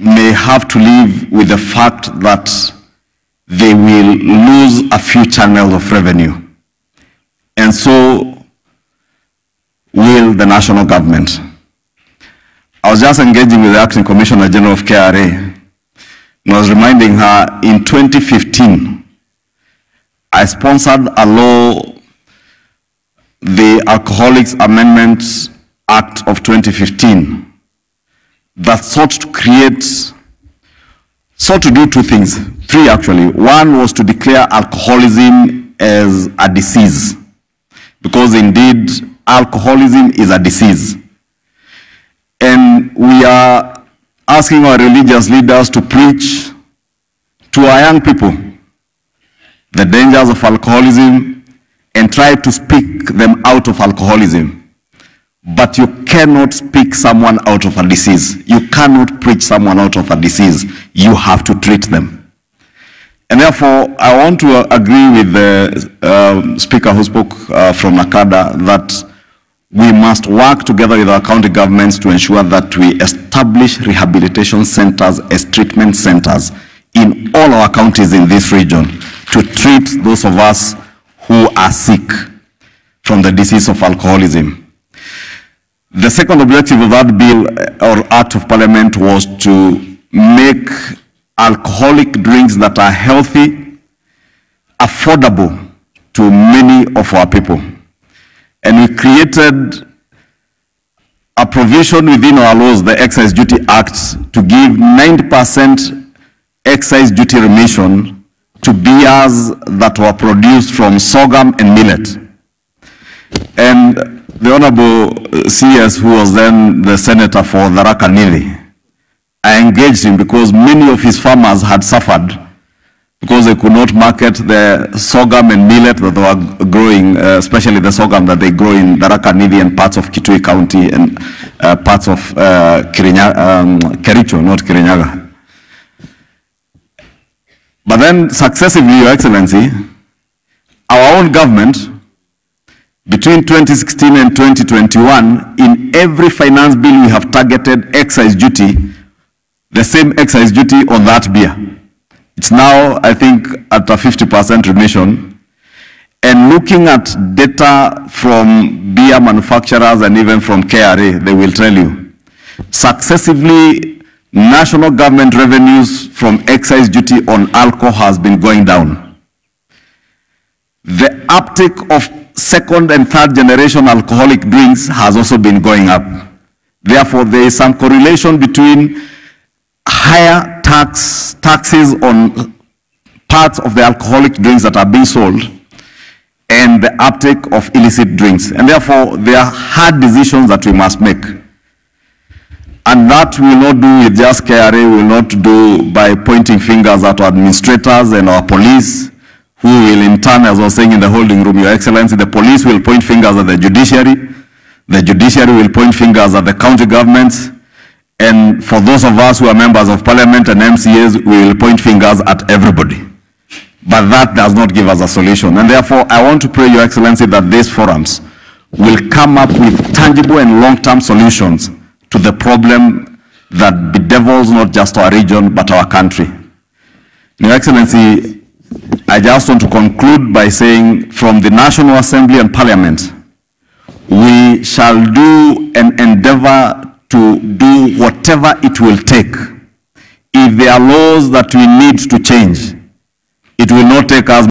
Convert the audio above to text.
may have to live with the fact that they will lose a few channels of revenue. And so will the national government. I was just engaging with the Acting Commissioner General of KRA, and I was reminding her in 2015, I sponsored a law, the Alcoholics Amendments Act of 2015, that sought to do two things, three actually. One was to declare alcoholism as a disease, because indeed alcoholism is a disease. And we are asking our religious leaders to preach to our young people the dangers of alcoholism and try to speak them out of alcoholism. But you cannot speak someone out of a disease. You cannot preach someone out of a disease. You have to treat them. And therefore, I want to agree with the speaker who spoke from Nakada that we must work together with our county governments to ensure that we establish rehabilitation centers as treatment centers in all our counties in this region to treat those of us who are sick from the disease of alcoholism. The second objective of that bill or act of parliament was to make alcoholic drinks that are healthy affordable to many of our people. And we created a provision within our laws, the Excise Duty Act, to give 90% excise duty remission to beers that were produced from sorghum and millet. And the Honorable CS, who was then the senator for Tharaka Nithi, I engaged him because many of his farmers had suffered because they could not market the sorghum and millet that they were growing, especially the sorghum that they grow in Tharaka Nithi and parts of Kitui County and parts of Kericho, not Kirinyaga. But then successively, Your Excellency, our own government, between 2016 and 2021, in every finance bill we have targeted excise duty, the same excise duty on that beer. It's now, I think, at a 50% remission. And looking at data from beer manufacturers and even from KRA, they will tell you, successively, national government revenues from excise duty on alcohol has been going down. The uptake of second and third generation alcoholic drinks has also been going up. Therefore, there is some correlation between higher taxes on parts of the alcoholic drinks that are being sold and the uptake of illicit drinks. And therefore, there are hard decisions that we must make. And that we will not do with just KRA, we will not do by pointing fingers at our administrators and our police, who will in turn, as I was saying in the holding room, Your Excellency, the police will point fingers at the judiciary will point fingers at the county governments, and for those of us who are members of parliament and MCAs, we will point fingers at everybody. But that does not give us a solution. And therefore, I want to pray, Your Excellency, that these forums will come up with tangible and long-term solutions to the problem that bedevils not just our region, but our country. Your Excellency, I just want to conclude by saying, from the National Assembly and Parliament, we shall do and endeavor to do whatever it will take. If there are laws that we need to change, it will not take us